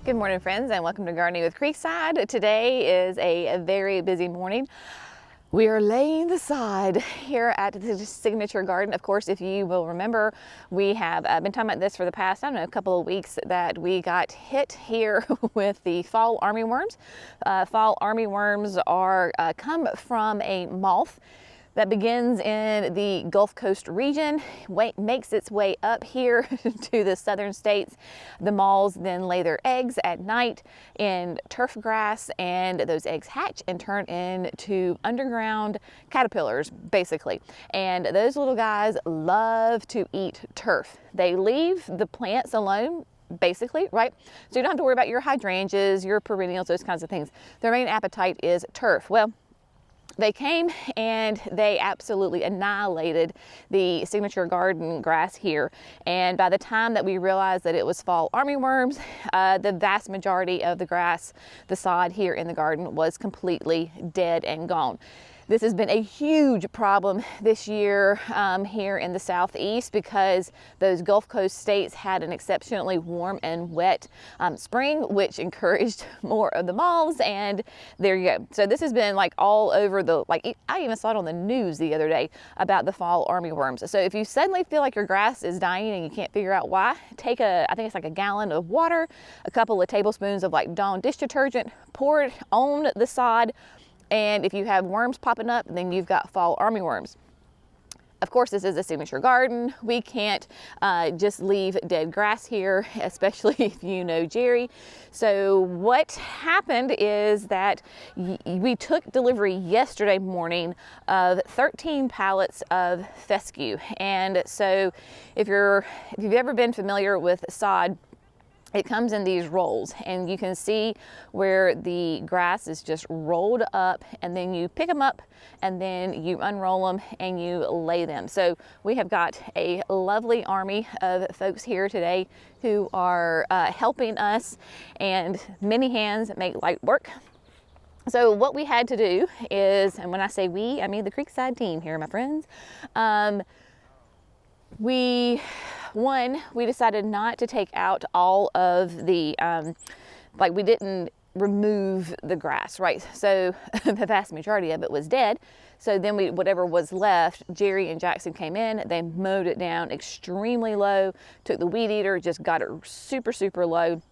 Good morning, friends, and welcome to Gardening with Creekside. Today is a very busy morning. We are laying the sod here at the Signature Garden. Of course, if you will remember, we have been talking about this for the past, I don't know, a couple of weeks, that we got hit here with the fall armyworms. Fall armyworms are come from a moth that begins in the Gulf Coast region, makes its way up here to the southern states. The moths then lay their eggs at night in turf grass, and those eggs hatch and turn into underground caterpillars, basically. And those little guys love to eat turf. They leave the plants alone, basically, right? So you don't have to worry about your hydrangeas, your perennials, those kinds of things. Their main appetite is turf. Well, they came and they absolutely annihilated the Signature Garden grass here. And by the time that we realized that it was fall armyworms, the vast majority of the grass, the sod here in the garden, was completely dead and gone. This has been a huge problem this year here in the southeast because those Gulf Coast states had an exceptionally warm and wet spring, which encouraged more of the moths, and there you go. So this has been like all over I even saw it on the news the other day about the fall armyworms. So if you suddenly feel like your grass is dying and you can't figure out why, take I think it's like a gallon of water, a couple of tablespoons of like Dawn dish detergent, pour it on the sod, and if you have worms popping up, then you've got fall armyworms. Of course, this is a Signature Garden. We can't just leave dead grass here, especially if you know Jerry. So what happened is that we took delivery yesterday morning of 13 pallets of fescue. And so if you've ever been familiar with sod, it comes in these rolls, and you can see where the grass is just rolled up, and then you pick them up and then you unroll them and you lay them. So we have got a lovely army of folks here today who are helping us, and many hands make light work. So what we had to do is, and when I say we, I mean the Creekside team here, my friends, we decided not to take out all of the, we didn't remove the grass, right? So the vast majority of it was dead. So then whatever was left, Jerry and Jackson came in, they mowed it down extremely low, took the weed eater, just got it super, super low,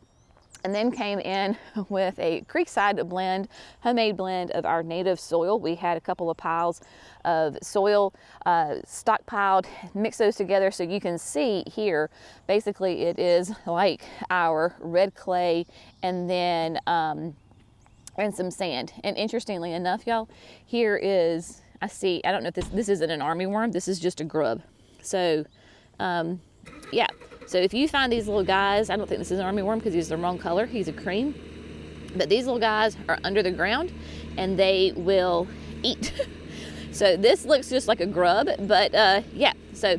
and then came in with a Creekside blend, homemade blend of our native soil. We had a couple of piles of soil stockpiled, mix those together so you can see here, basically it is like our red clay and then and some sand. And interestingly enough, y'all, here is, I don't know if this isn't an armyworm, this is just a grub. So yeah. So if you find these little guys, I don't think this is an armyworm because he's the wrong color, he's a cream, but these little guys are under the ground and they will eat. So this looks just like a grub, but yeah, so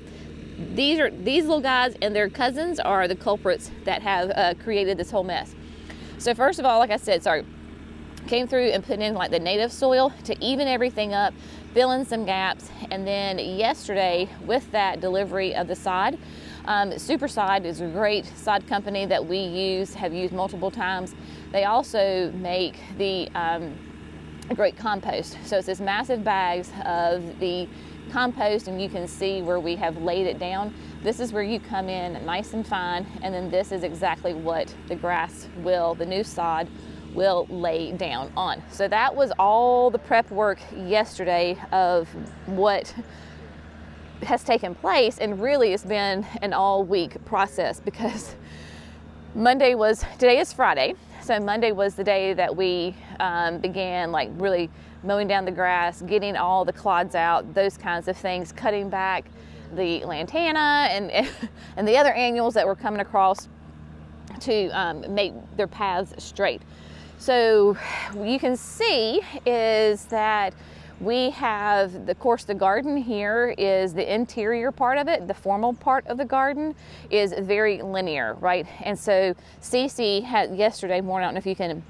these little guys and their cousins are the culprits that have created this whole mess. So first of all, like I said, came through and put in like the native soil to even everything up, fill in some gaps, and then yesterday with that delivery of the sod, Super Sod is a great sod company that we have used multiple times. They also make the great compost. So it's this massive bags of the compost, and you can see where we have laid it down. This is where you come in nice and fine, and then this is exactly what the new sod will lay down on. So that was all the prep work yesterday of what has taken place, and really it's been an all week process because today is Friday, so Monday was the day that we began like really mowing down the grass, getting all the clods out, those kinds of things, cutting back the lantana and the other annuals that were coming across to make their paths straight. So you can see is that we have, of course, the garden here is the interior part of it. The formal part of the garden is very linear, right? And so Cece had yesterday morning, I don't know if you can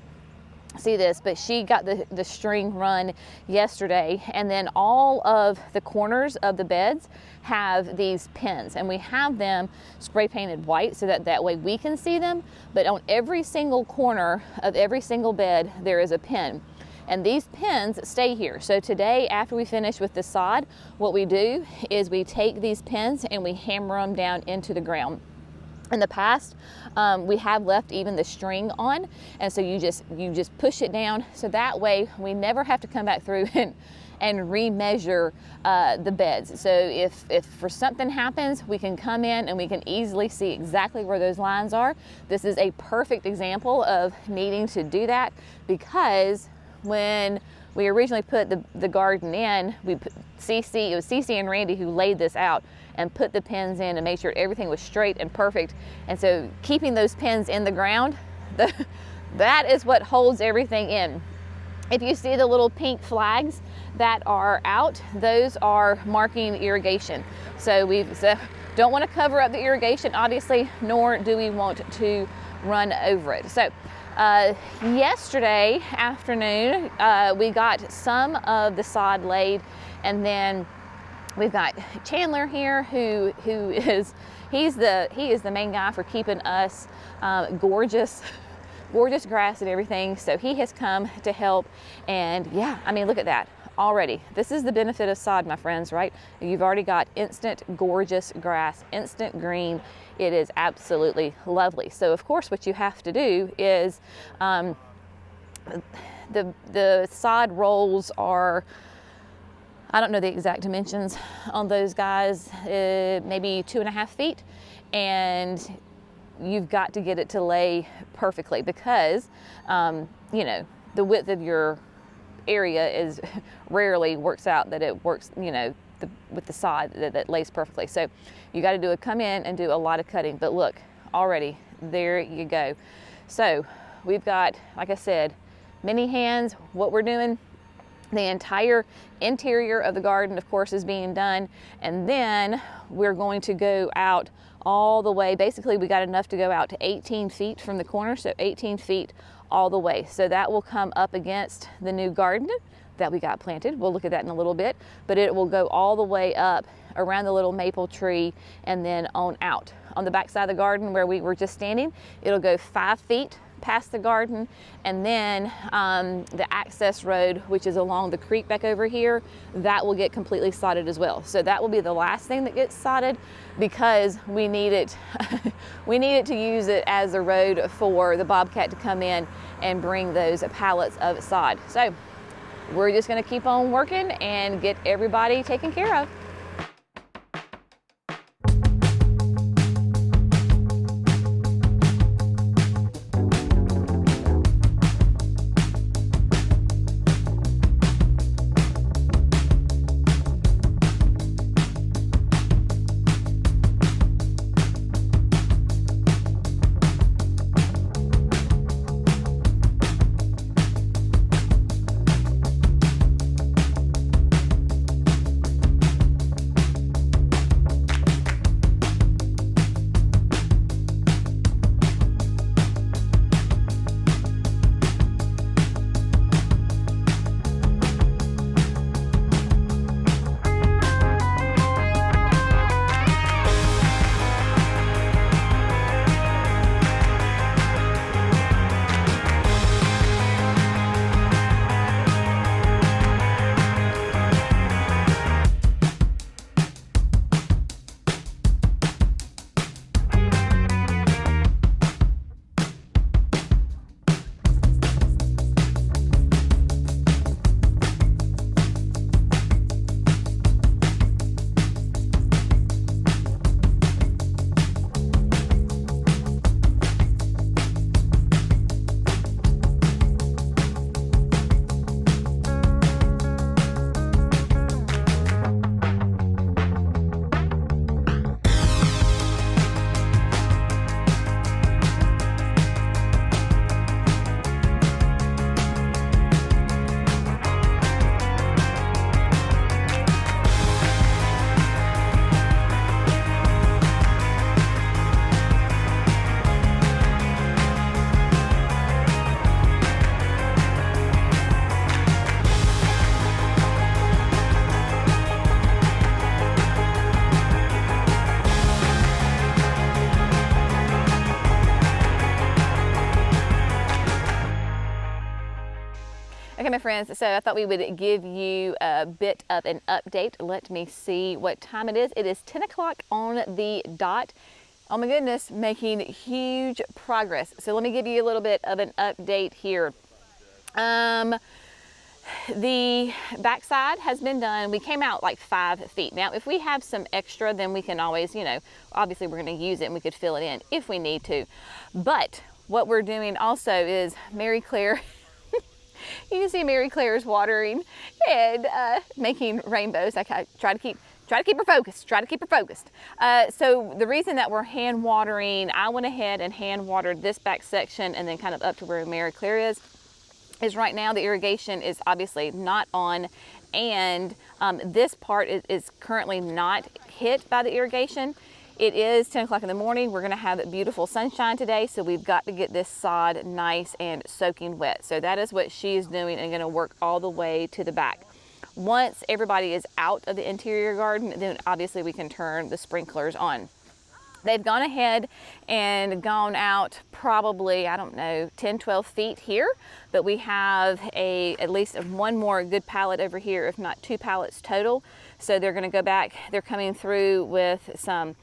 see this, but she got the string run yesterday, and then all of the corners of the beds have these pins, and we have them spray painted white so that way we can see them, but on every single corner of every single bed there is a pin, and these pins stay here. So today, after we finish with the sod, what we do is we take these pins and we hammer them down into the ground. In the past, we have left even the string on, and so you just push it down, so that way we never have to come back through and remeasure the beds. So if for something happens, we can come in and we can easily see exactly where those lines are. This is a perfect example of needing to do that, because when we originally put the garden in, it was Cece and Randy who laid this out and put the pins in and made sure everything was straight and perfect. And so keeping those pins in the ground, that is what holds everything in. If you see the little pink flags that are out, those are marking irrigation. So we don't want to cover up the irrigation, obviously, nor do we want to run over it. So yesterday afternoon, we got some of the sod laid, and then we've got Chandler here, who is the main guy for keeping us gorgeous grass and everything. So he has come to help, and yeah, I mean, look at that already. This is the benefit of sod, my friends, right? You've already got instant gorgeous grass, instant green. It is absolutely lovely. So of course, what you have to do is the sod rolls are, I don't know the exact dimensions on those guys, maybe 2.5 feet, and you've got to get it to lay perfectly, because you know, the width of your area is rarely works out that it works, you know, with the sod that lays perfectly. So you got to come in and do a lot of cutting. But look, already there you go. So we've got, like I said, many hands. What we're doing, the entire interior of the garden, of course, is being done, and then we're going to go out all the way. Basically, we got enough to go out to 18 feet from the corner, so 18 feet all the way. So that will come up against the new garden that we got planted. We'll look at that in a little bit, but it will go all the way up around the little maple tree and then on out. On the back side of the garden where we were just standing, it'll go 5 feet past the garden, and then the access road, which is along the creek back over here, that will get completely sodded as well. So that will be the last thing that gets sodded, because we need it we need it to use it as a road for the bobcat to come in and bring those pallets of sod. So we're just going to keep on working and get everybody taken care of. my friends, so I thought we would give you a bit of an update. Let me see what time it is. It is 10 o'clock on the dot. Oh my goodness, making huge progress. So let me give you a little bit of an update here. The backside has been done. We came out like 5 feet. Now, if we have some extra, then we can always, you know, obviously we're going to use it and we could fill it in if we need to. But what we're doing also is Mary Claire, you can see Mary Claire's watering and making rainbows. I try to keep her focused, so the reason that we're hand watering, I went ahead and hand watered this back section and then kind of up to where Mary Claire is right now the irrigation is obviously not on, and this part is currently not hit by the irrigation. It is 10 o'clock in the morning. We're gonna have beautiful sunshine today, so we've got to get this sod nice and soaking wet. So that is what she is doing and gonna work all the way to the back. Once everybody is out of the interior garden, then obviously we can turn the sprinklers on. They've gone ahead and gone out probably, I don't know, 10, 12 feet here, but we have at least one more good pallet over here, if not 2 pallets total. So they're gonna go back, they're coming through with some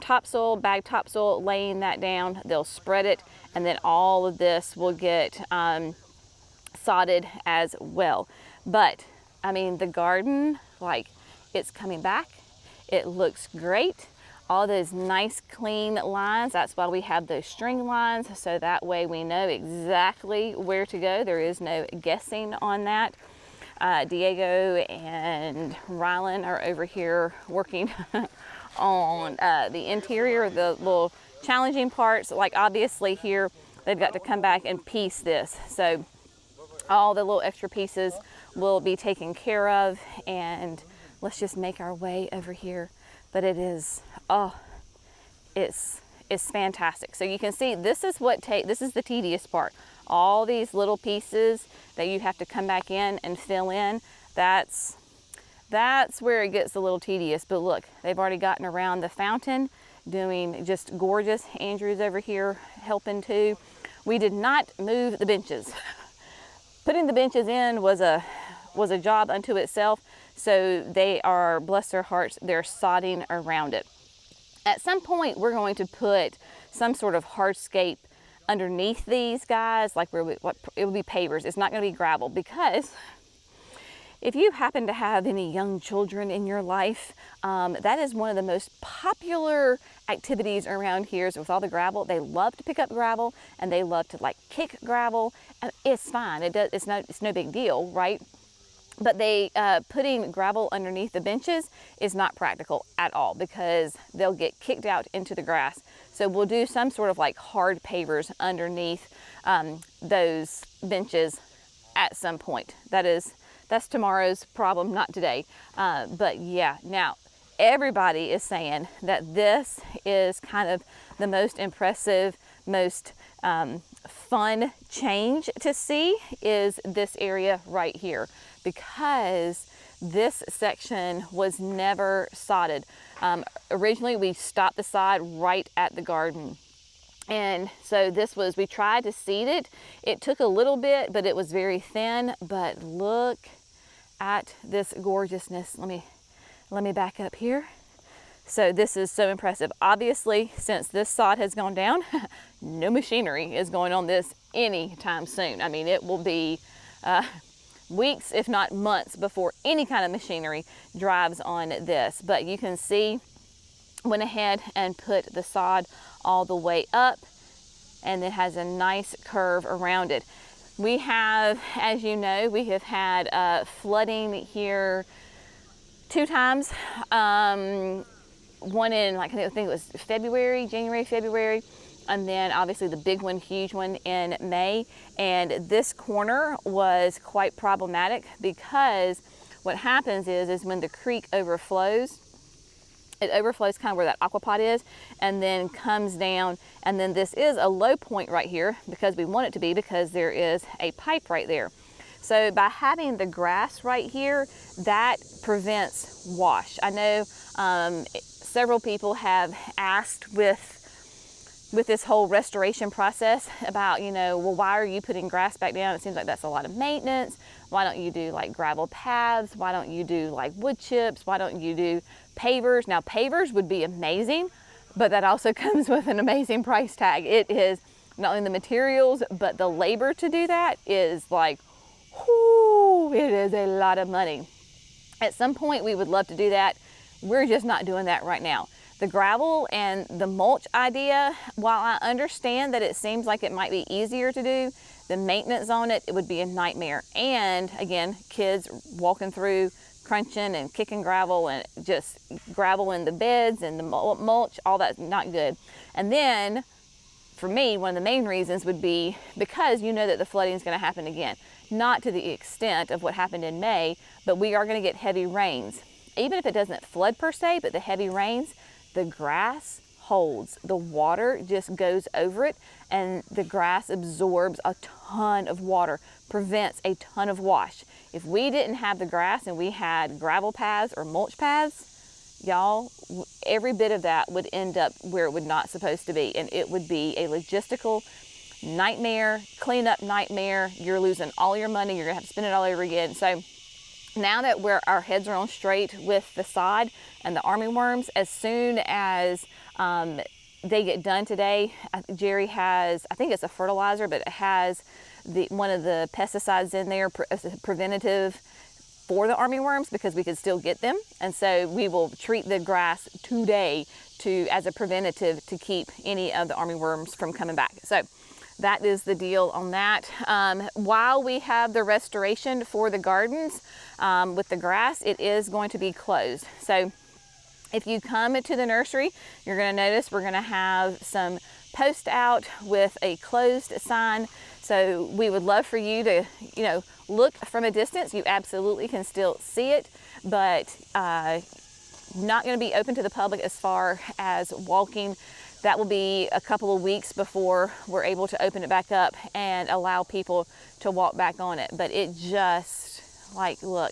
topsoil, bagged topsoil, laying that down. They'll spread it, and then all of this will get sodded as well. But I mean, the garden, like, it's coming back. It looks great. All those nice clean lines, that's why we have those string lines, so that way we know exactly where to go. There is no guessing on that. Diego and Rylan are over here working on the interior, the little challenging parts. Like obviously here, they've got to come back and piece this. So all the little extra pieces will be taken care of, and let's just make our way over here. But it is, oh, it's fantastic. So you can see this is the tedious part. All these little pieces that you have to come back in and fill in, that's where it gets a little tedious. But look, they've already gotten around the fountain, doing just gorgeous. Andrew's over here helping too. We did not move the benches. Putting the benches in was a job unto itself. So they are, bless their hearts, they're sodding around it. At some point, we're going to put some sort of hardscape underneath these guys, like it will be pavers. It's not going to be gravel, because if you happen to have any young children in your life, that is one of the most popular activities around here is with all the gravel. They love to pick up gravel, and they love to like kick gravel, and it's fine. It's no big deal, right? But putting gravel underneath the benches is not practical at all, because they'll get kicked out into the grass. So we'll do some sort of like hard pavers underneath those benches at some point. That's tomorrow's problem, not today. But yeah, now everybody is saying that this is kind of the most impressive, most fun change to see is this area right here, because this section was never sodded. Originally we stopped the sod right at the garden, and so we tried to seed it. It took a little bit, but it was very thin. But look at this gorgeousness. Let me back up here. So this is so impressive. Obviously, since this sod has gone down, no machinery is going on this anytime soon. I mean, it will be weeks, if not months, before any kind of machinery drives on this. But you can see, went ahead and put the sod all the way up, and it has a nice curve around it. We have, as you know, we have had flooding here 2 times. One in, like, I think it was January, February, and then obviously the big one, huge one in May. And this corner was quite problematic, because what happens is when the creek overflows, it overflows kind of where that aquapot is, and then comes down, and then this is a low point right here, because we want it to be, because there is a pipe right there. So by having the grass right here, that prevents wash. I know several people have asked with with this whole restoration process about, you know, well, why are you putting grass back down? It seems like that's a lot of maintenance. Why don't you do like gravel paths? Why don't you do like wood chips? Why don't you do pavers? Now, pavers would be amazing, but that also comes with an amazing price tag. It is not only the materials, but the labor to do that is like, whoo, it is a lot of money. At some point, we would love to do that. We're just not doing that right now. The gravel and the mulch idea, while I understand that it seems like it might be easier to do, the maintenance on it, it would be a nightmare. And again, kids walking through, crunching and kicking gravel and just gravel in the beds and the mulch, all that's not good. And then for me, one of the main reasons would be because you know that the flooding is going to happen again. Not to the extent of what happened in May, but we are going to get heavy rains. Even if it doesn't flood per se, but the heavy rains, the grass holds. The water just goes over it, and the grass absorbs a ton of water, prevents a ton of wash. If we didn't have the grass and we had gravel paths or mulch paths, y'all, every bit of that would end up where it would not supposed to be, and it would be a logistical nightmare, cleanup nightmare. You're losing all your money. You're gonna have to spend it all over again. So now that our heads are on straight with the sod and the armyworms, as soon as they get done today, Jerry has, I think it's a fertilizer, but it has one of the pesticides in there, preventative for the armyworms, because we could still get them. And so we will treat the grass today as a preventative to keep any of the armyworms from coming back. So that is the deal on that. While we have the restoration for the gardens with the grass, it is going to be closed. So if you come to the nursery, you're going to notice we're going to have some post out with a closed sign. So we would love for you to, you know, look from a distance. You absolutely can still see it, but not going to be open to the public as far as walking. That will be a couple of weeks before we're able to open it back up and allow people to walk back on it. But it just, like, look,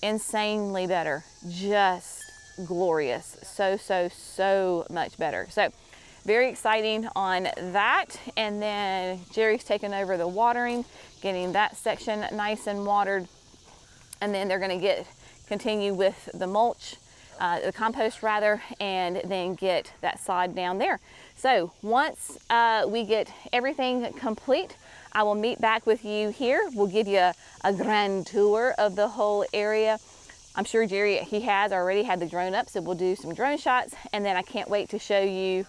insanely better. Just glorious. So much better. So very exciting on that. And then Jerry's taking over the watering, getting that section nice and watered. And then they're going to continue with the mulch, the compost rather, and then get that sod down there. So once we get everything complete, I will meet back with you here. We'll give you a grand tour of the whole area. I'm sure Jerry, he has already had the drone up, so we'll do some drone shots, and then I can't wait to show you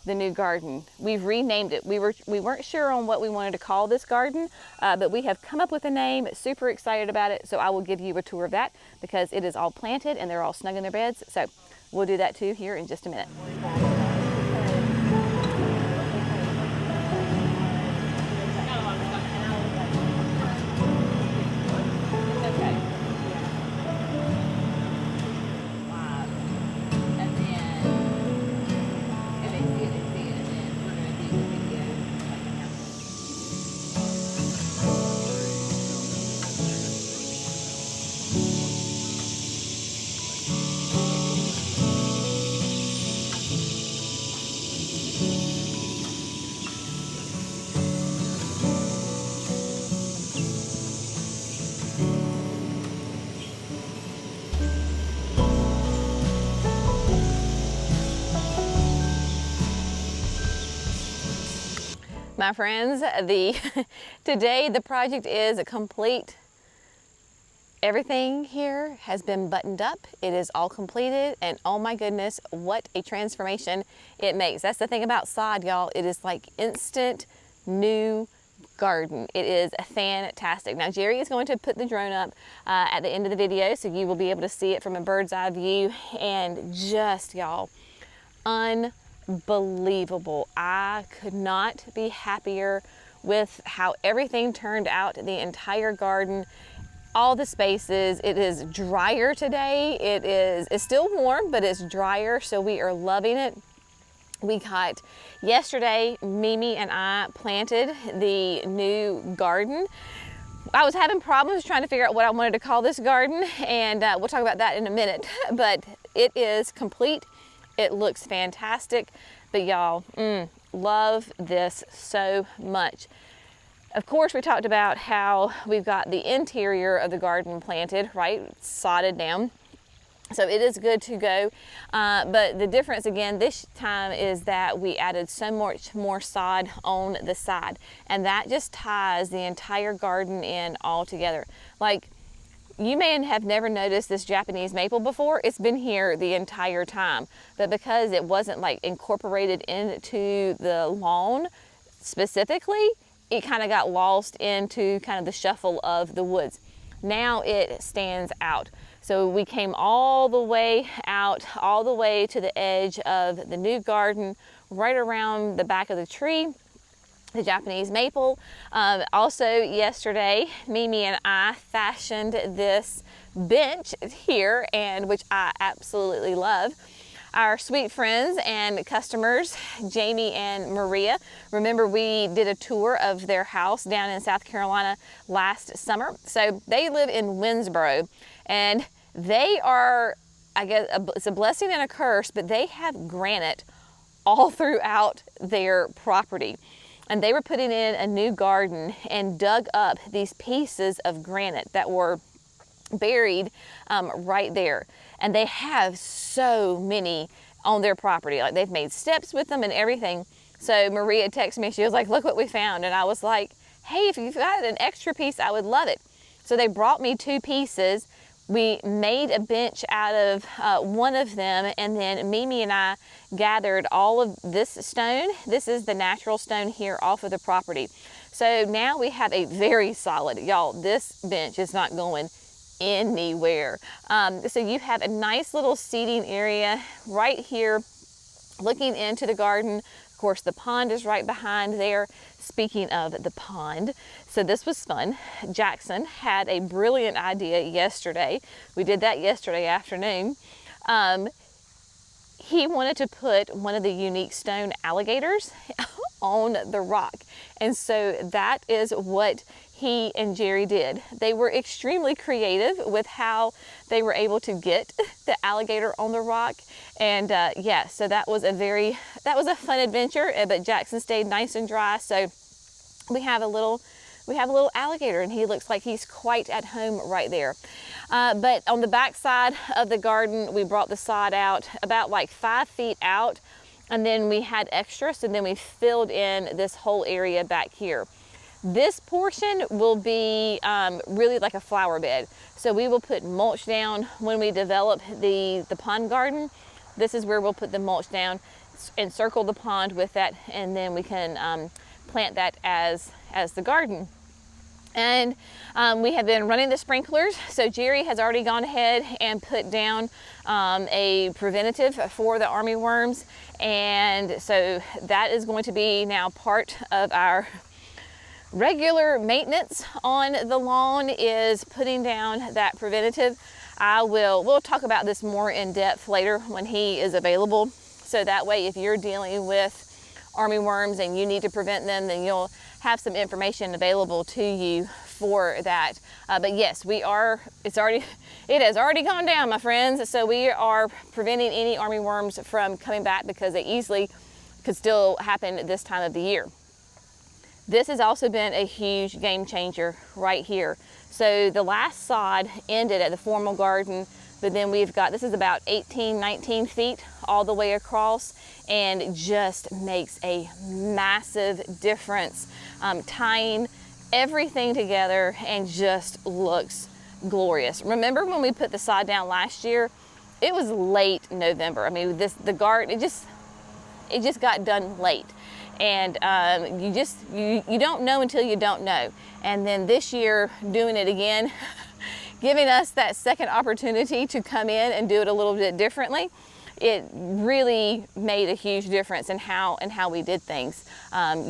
the new garden. We've renamed it. We weren't sure on what we wanted to call this garden, but we have come up with a name. Super excited about it. So I will give you a tour of that because it is all planted and they're all snug in their beds. So we'll do that too here in just a minute. My friends, today the project is complete. Everything here has been buttoned up. It is all completed, and oh my goodness, what a transformation it makes. That's the thing about sod, y'all. It is like instant new garden. It is fantastic. Now Jerry is going to put the drone up at the end of the video, so you will be able to see it from a bird's eye view, and just, y'all, unbelievable. I could not be happier with how everything turned out. The entire garden, all the spaces. It is drier today. It's still warm, but it's drier, so we are loving it. Yesterday, Mimi and I planted the new garden. I was having problems trying to figure out what I wanted to call this garden, and we'll talk about that in a minute, but it is complete. It looks fantastic. But y'all, love this so much. Of course, we talked about how we've got the interior of the garden planted, right? Sodded down. So it is good to go. But the difference again this time is that we added so much more sod on the side. And that just ties the entire garden in all together. Like, you may have never noticed this Japanese maple before. It's been here the entire time. But because it wasn't like incorporated into the lawn specifically, it kind of got lost into kind of the shuffle of the woods. Now it stands out. So we came all the way out, all the way to the edge of the new garden, right around the back of the tree, the Japanese maple. Also yesterday, Mimi and I fashioned this bench here, and which I absolutely love. Our sweet friends and customers, Jamie and Maria, remember we did a tour of their house down in South Carolina last summer. So they live in Winsboro, and they are, I guess, it's a blessing and a curse, but they have granite all throughout their property. And they were putting in a new garden and dug up these pieces of granite that were buried right there. And they have so many on their property. Like, they've made steps with them and everything. So Maria texted me, she was like, look what we found. And I was like, hey, if you've got an extra piece, I would love it. So they brought me 2 pieces. We made a bench out of one of them, and then Mimi and I gathered all of this stone. This is the natural stone here off of the property. So now we have a very solid, y'all, this bench is not going anywhere. So you have a nice little seating area right here looking into the garden. Of course, the pond is right behind there. Speaking of the pond, so this was fun. Jackson had a brilliant idea yesterday. We did that yesterday afternoon. He wanted to put one of the unique stone alligators on the rock. And so that is what he and Jerry did. They were extremely creative with how they were able to get the alligator on the rock. And yeah, so that was a fun adventure, but Jackson stayed nice and dry. So we have a little alligator, and he looks like he's quite at home right there. But on the back side of the garden, we brought the sod out about like 5 feet out, and then we had extra, so then we filled in this whole area back here. This portion will be really like a flower bed. So we will put mulch down when we develop the pond garden. This is where we'll put the mulch down, encircle the pond with that, and then we can plant that as the garden. And we have been running the sprinklers. So Jerry has already gone ahead and put down a preventative for the armyworms. And so that is going to be now part of our regular maintenance on the lawn, is putting down that preventative. We'll talk about this more in depth later when he is available. So that way, if you're dealing with armyworms and you need to prevent them, then you'll have some information available to you for that. But yes, it has already gone down, my friends. So we are preventing any armyworms from coming back, because they easily could still happen this time of the year. This has also been a huge game changer right here. So the last sod ended at the formal garden, but then we've got, this is about 18, 19 feet all the way across, and just makes a massive difference, tying everything together, and just looks glorious. Remember when we put the sod down last year? It was late November. I mean, the garden, it just got done late. And you don't know until you don't know. And then this year, doing it again, giving us that second opportunity to come in and do it a little bit differently, it really made a huge difference in how we did things. Once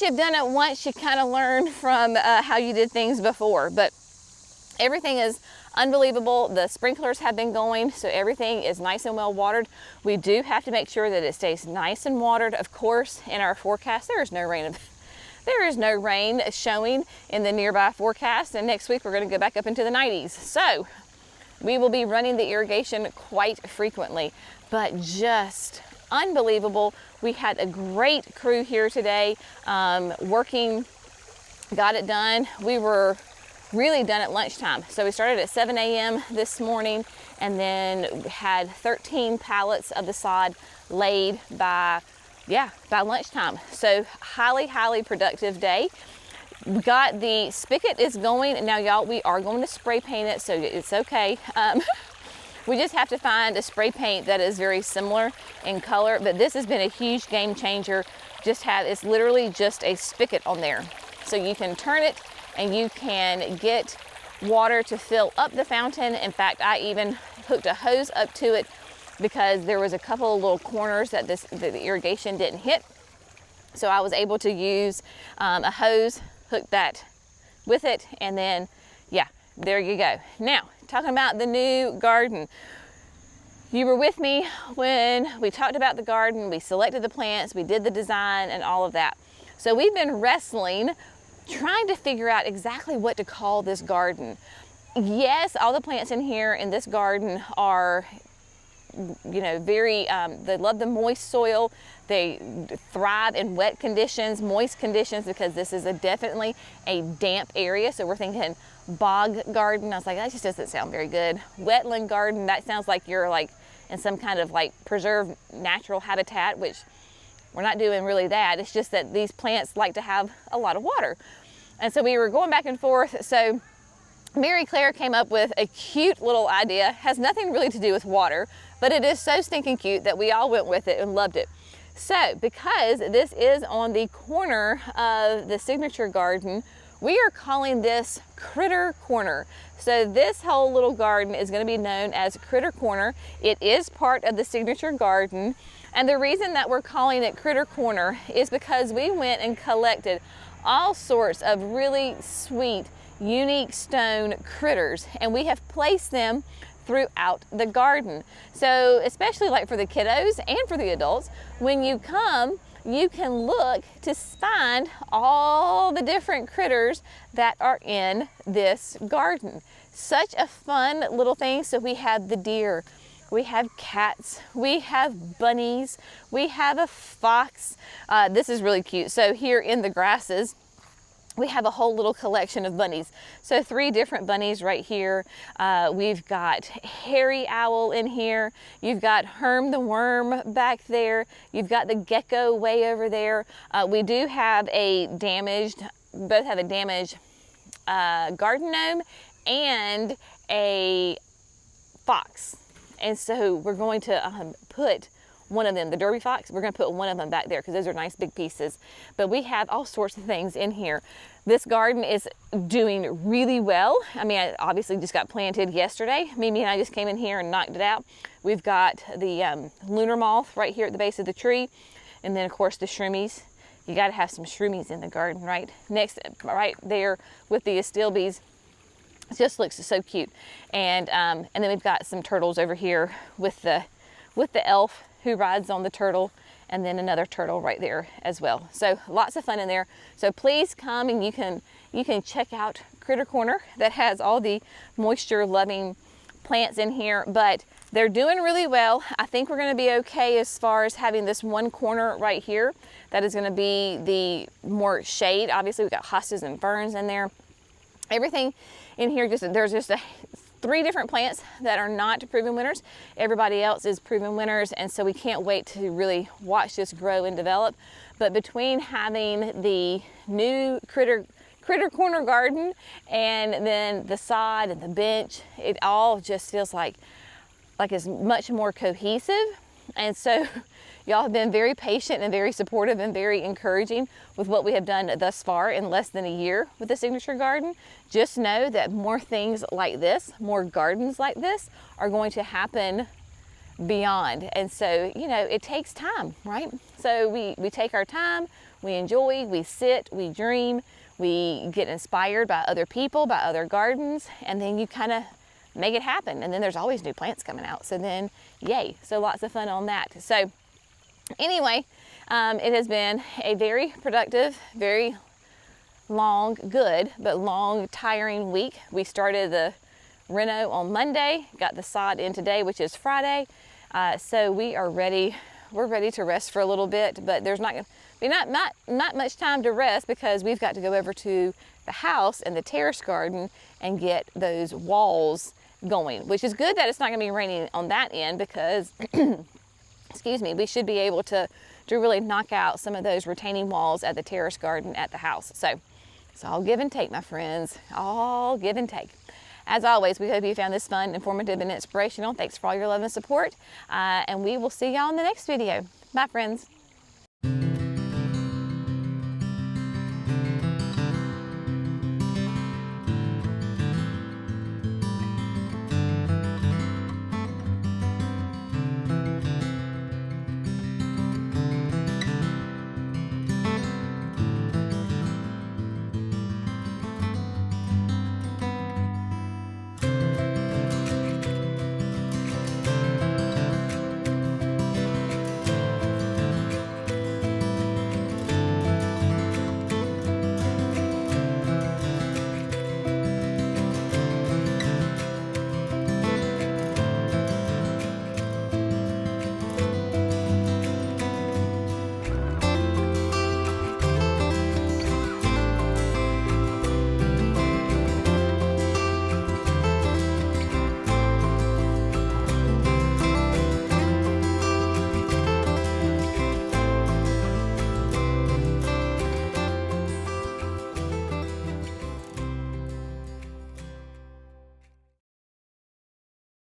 you've done it once, you kind of learn from how you did things before. But everything is unbelievable. The sprinklers have been going, so everything is nice and well watered. We do have to make sure that it stays nice and watered. Of course, in our forecast, there is no rain showing in the nearby forecast, and next week we're going to go back up into the 90s. So we will be running the irrigation quite frequently, but just unbelievable. We had a great crew here today, working, got it done. We were really done at lunchtime. So we started at 7 a.m. this morning, and then had 13 pallets of the sod laid by lunchtime. So highly productive day. We got the spigot is going, and now y'all, we are going to spray paint it, so it's okay. We just have to find a spray paint that is very similar in color, but this has been a huge game changer. It's literally just a spigot on there. So you can turn it and you can get water to fill up the fountain. In fact, I even hooked a hose up to it because there was a couple of little corners that the irrigation didn't hit. So I was able to use a hose, hook that with it, and then, yeah, there you go. Now, talking about the new garden. You were with me when we talked about the garden, we selected the plants, we did the design and all of that. So we've been wrestling, trying to figure out exactly what to call this garden. Yes, all the plants in here in this garden are, you know, they love the moist soil. They thrive in wet conditions, moist conditions, because this is definitely a damp area. So we're thinking bog garden. I was like, that just doesn't sound very good. Wetland garden, that sounds like you're like in some kind of like preserved natural habitat, which we're not doing really that. It's just that these plants like to have a lot of water. And so we were going back and forth. So Mary Claire came up with a cute little idea, has nothing really to do with water, but it is so stinking cute that we all went with it and loved it. So because this is on the corner of the signature garden, we are calling this Critter Corner. So this whole little garden is going to be known as Critter Corner. It is part of the signature garden. And the reason that we're calling it Critter Corner is because we went and collected all sorts of really sweet, unique stone critters, and we have placed them throughout the garden. So especially like for the kiddos and for the adults, when you come, you can look to find all the different critters that are in this garden. Such a fun little thing. So we have the deer, we have cats, we have bunnies, we have a fox. This is really cute. So here in the grasses, we have a whole little collection of bunnies. So 3 different bunnies right here. We've got hairy owl in here. You've got Herm the worm back there. You've got the gecko way over there. We do have both have a damaged garden gnome and a fox. And so we're going to put one of them, the derby fox, we're going to put one of them back there because those are nice big pieces. But we have all sorts of things in here. This garden is doing really well. I mean, I obviously just got planted yesterday. Mimi and I just came in here and knocked it out. We've got the lunar moth right here at the base of the tree. And then of course the shroomies. You got to have some shroomies in the garden, right? Next, right there with the astilbes. It just looks so cute. And then we've got some turtles over here with the elf who rides on the turtle, and then another turtle right there as well. So lots of fun in there. So please come and you can check out Critter Corner that has all the moisture loving plants in here, but they're doing really well. I think we're going to be okay as far as having this one corner right here that is going to be the more shade. Obviously we've got hostas and ferns in there. Everything in here, there's just 3 different plants that are not proven winners. Everybody else is proven winners, and so we can't wait to really watch this grow and develop. But between having the new Critter Corner garden and then the sod and the bench, it all just feels like it's much more cohesive. And so y'all have been very patient and very supportive and very encouraging with what we have done thus far in less than a year with the signature garden. Just know that more things like this, more gardens like this are going to happen beyond. And so, you know, it takes time, right? So we take our time, we enjoy, we sit, we dream, we get inspired by other people, by other gardens, and then you kind of make it happen. And then there's always new plants coming out. So then, yay. So lots of fun on that. So anyway, it has been a very productive, very long, good, but long, tiring week. We started the reno on Monday, got the sod in today, which is Friday. So we are ready. We're ready to rest for a little bit, but there's not much time to rest because we've got to go over to the house and the terrace garden and get those walls going, which is good that it's not going to be raining on that end because excuse me, we should be able to really knock out some of those retaining walls at the terrace garden at the house. So it's all give and take, my friends, all give and take. As always, we hope you found this fun, informative, and inspirational. Thanks for all your love and support, and we will see y'all in the next video. Bye, friends.